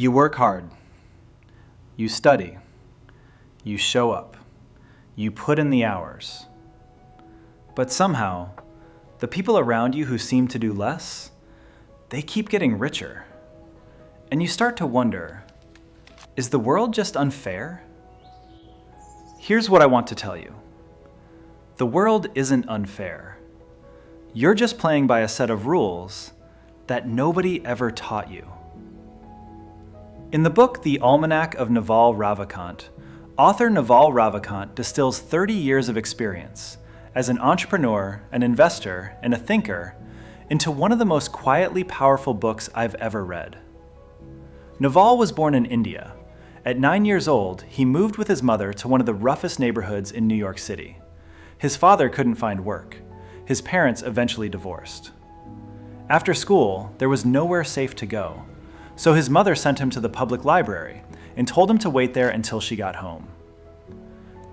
You work hard. You study. You show up. You put in the hours. But somehow, the people around you who seem to do less, they keep getting richer. And you start to wonder, is the world just unfair? Here's what I want to tell you. The world isn't unfair. You're just playing by a set of rules that nobody ever taught you. In the book, The Almanack of Naval Ravikant, author Naval Ravikant distills 30 years of experience as an entrepreneur, an investor, and a thinker into one of the most quietly powerful books I've ever read. Naval was born in India. At 9 years old, he moved with his mother to one of the roughest neighborhoods in New York City. His father couldn't find work. His parents eventually divorced. After school, there was nowhere safe to go, so his mother sent him to the public library and told him to wait there until she got home.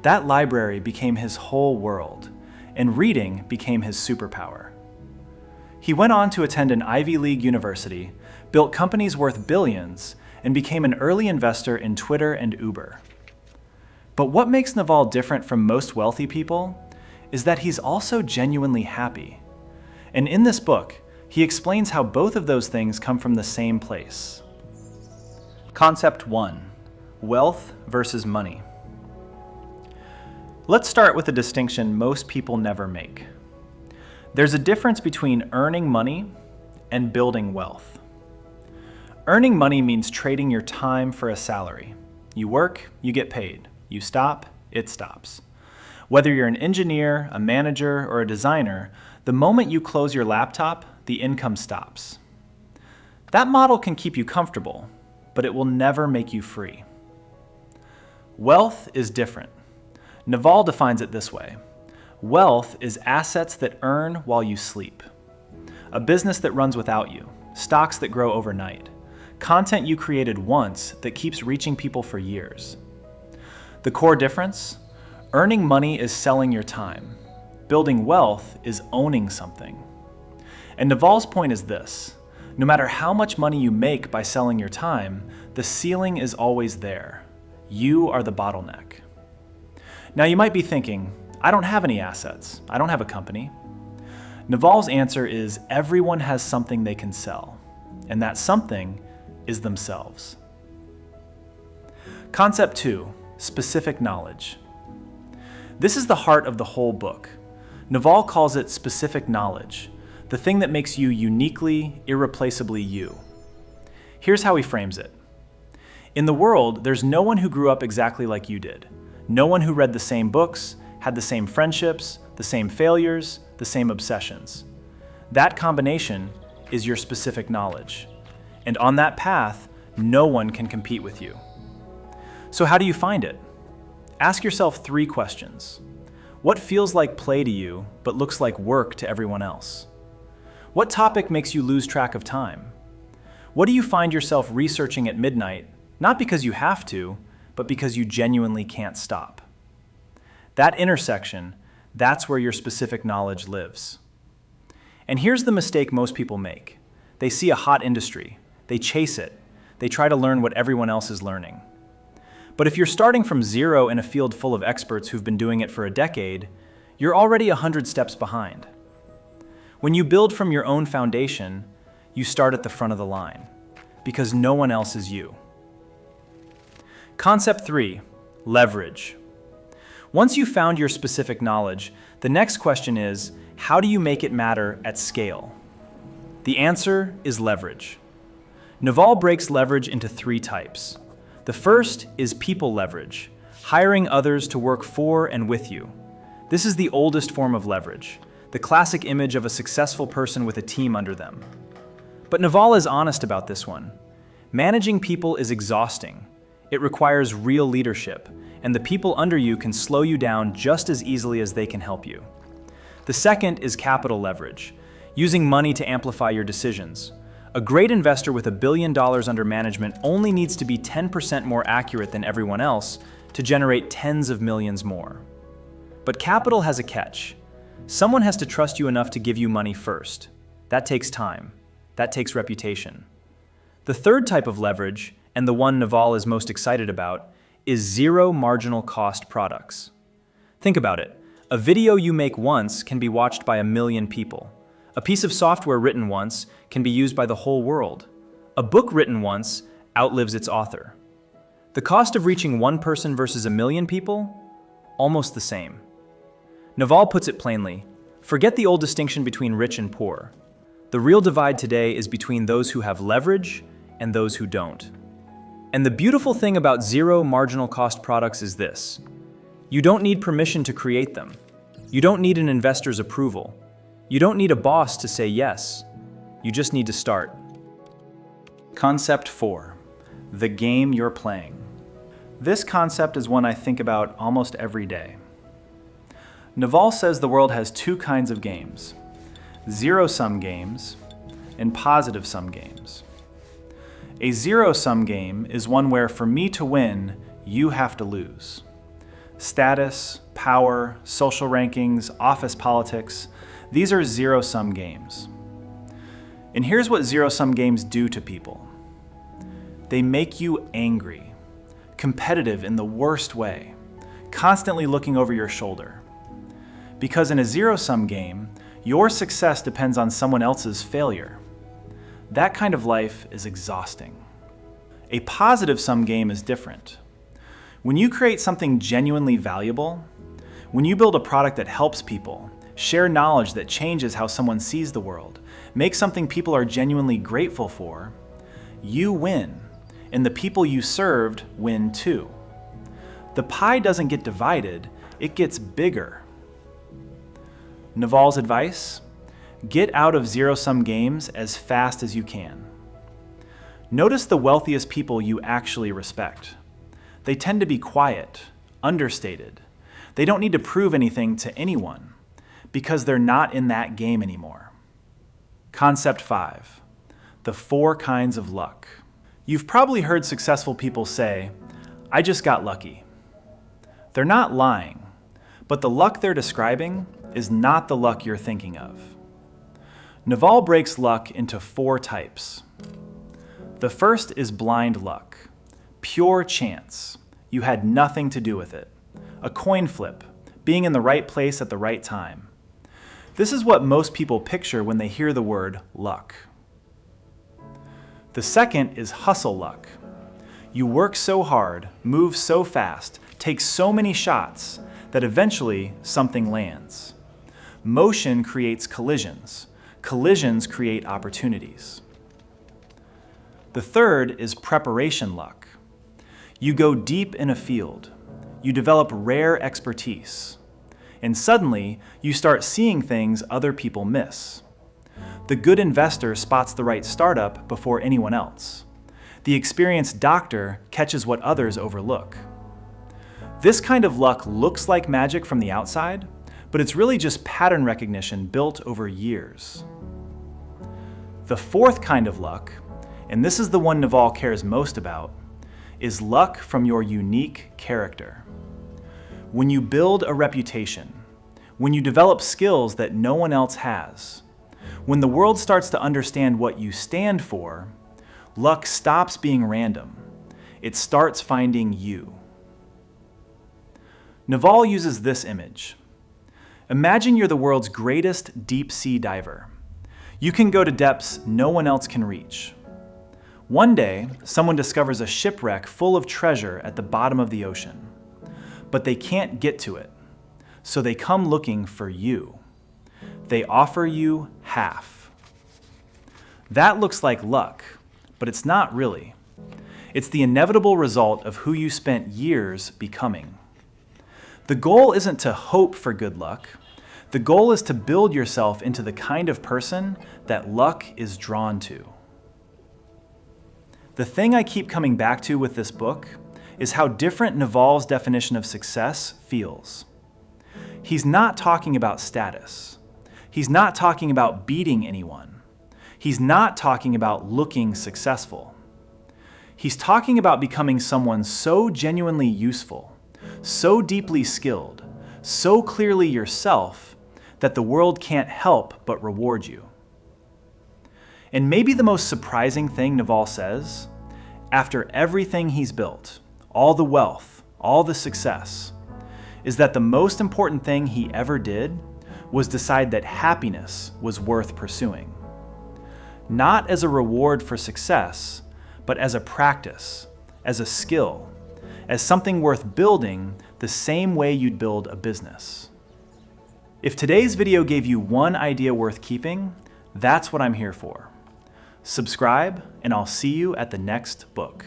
That library became his whole world, and reading became his superpower. He went on to attend an Ivy League university, built companies worth billions, and became an early investor in Twitter and Uber. But what makes Naval different from most wealthy people is that he's also genuinely happy. And in this book, he explains how both of those things come from the same place. Concept 1: wealth versus money. Let's start with a distinction most people never make. There's a difference between earning money and building wealth. Earning money means trading your time for a salary. You work, you get paid. You stop, it stops. Whether you're an engineer, a manager, or a designer, the moment you close your laptop, the income stops. That model can keep you comfortable, but it will never make you free. Wealth is different. Naval defines it this way. Wealth is assets that earn while you sleep. A business that runs without you, stocks that grow overnight, content you created once that keeps reaching people for years. The core difference? Earning money is selling your time. Building wealth is owning something. And Naval's point is this: no matter how much money you make by selling your time, the ceiling is always there. You are the bottleneck. Now you might be thinking, I don't have any assets. I don't have a company. Naval's answer is everyone has something they can sell, and that something is themselves. Concept 2: specific knowledge. This is the heart of the whole book. Naval calls it specific knowledge, the thing that makes you uniquely, irreplaceably you. Here's how he frames it. In the world, there's no one who grew up exactly like you did. No one who read the same books, had the same friendships, the same failures, the same obsessions. That combination is your specific knowledge. And on that path, no one can compete with you. So how do you find it? Ask yourself 3 questions. What feels like play to you, but looks like work to everyone else? What topic makes you lose track of time? What do you find yourself researching at midnight, not because you have to, but because you genuinely can't stop? That intersection, that's where your specific knowledge lives. And here's the mistake most people make. They see a hot industry, they chase it, they try to learn what everyone else is learning. But if you're starting from zero in a field full of experts who've been doing it for a decade, you're already 100 steps behind. When you build from your own foundation, you start at the front of the line, because no one else is you. Concept 3: leverage. Once you've found your specific knowledge, the next question is, how do you make it matter at scale? The answer is leverage. Naval breaks leverage into 3 types. The first is people leverage, hiring others to work for and with you. This is the oldest form of leverage, the classic image of a successful person with a team under them. But Naval is honest about this one. Managing people is exhausting. It requires real leadership, and the people under you can slow you down just as easily as they can help you. The second is capital leverage, using money to amplify your decisions. A great investor with $1 billion under management only needs to be 10% more accurate than everyone else to generate tens of millions more. But capital has a catch. Someone has to trust you enough to give you money first. That takes time. That takes reputation. The third type of leverage, and the one Naval is most excited about, is zero marginal cost products. Think about it. A video you make once can be watched by 1 million people. A piece of software written once can be used by the whole world. A book written once outlives its author. The cost of reaching one person versus 1 million people? Almost the same. Naval puts it plainly, forget the old distinction between rich and poor. The real divide today is between those who have leverage and those who don't. And the beautiful thing about zero marginal cost products is this. You don't need permission to create them. You don't need an investor's approval. You don't need a boss to say yes. You just need to start. Concept 4. The game you're playing. This concept is one I think about almost every day. Naval says the world has 2 kinds of games: zero-sum games and positive-sum games. A zero-sum game is one where for me to win, you have to lose. Status, power, social rankings, office politics, these are zero-sum games. And here's what zero-sum games do to people. They make you angry, competitive in the worst way, constantly looking over your shoulder. Because in a zero-sum game, your success depends on someone else's failure. That kind of life is exhausting. A positive-sum game is different. When you create something genuinely valuable, when you build a product that helps people, share knowledge that changes how someone sees the world, make something people are genuinely grateful for, you win, and the people you served win too. The pie doesn't get divided, it gets bigger. Naval's advice? Get out of zero-sum games as fast as you can. Notice the wealthiest people you actually respect. They tend to be quiet, understated. They don't need to prove anything to anyone because they're not in that game anymore. Concept 5. The 4 kinds of luck. You've probably heard successful people say, "I just got lucky." They're not lying, but the luck they're describing is not the luck you're thinking of. Naval breaks luck into 4 types. The first is blind luck, pure chance. You had nothing to do with it. A coin flip, being in the right place at the right time. This is what most people picture when they hear the word luck. The second is hustle luck. You work so hard, move so fast, take so many shots that eventually something lands. Motion creates collisions. Collisions create opportunities. The third is preparation luck. You go deep in a field. You develop rare expertise. And suddenly, you start seeing things other people miss. The good investor spots the right startup before anyone else. The experienced doctor catches what others overlook. This kind of luck looks like magic from the outside, but it's really just pattern recognition built over years. The 4th kind of luck, and this is the one Naval cares most about, is luck from your unique character. When you build a reputation, when you develop skills that no one else has, when the world starts to understand what you stand for, luck stops being random. It starts finding you. Naval uses this image. Imagine you're the world's greatest deep-sea diver. You can go to depths no one else can reach. One day, someone discovers a shipwreck full of treasure at the bottom of the ocean. But they can't get to it, so they come looking for you. They offer you half. That looks like luck, but it's not really. It's the inevitable result of who you spent years becoming. The goal isn't to hope for good luck. The goal is to build yourself into the kind of person that luck is drawn to. The thing I keep coming back to with this book is how different Naval's definition of success feels. He's not talking about status. He's not talking about beating anyone. He's not talking about looking successful. He's talking about becoming someone so genuinely useful, so deeply skilled, so clearly yourself that the world can't help but reward you. And maybe the most surprising thing Naval says, after everything he's built, all the wealth, all the success, is that the most important thing he ever did was decide that happiness was worth pursuing. Not as a reward for success, but as a practice, as a skill, as something worth building the same way you'd build a business. If today's video gave you one idea worth keeping, that's what I'm here for. Subscribe, and I'll see you at the next book.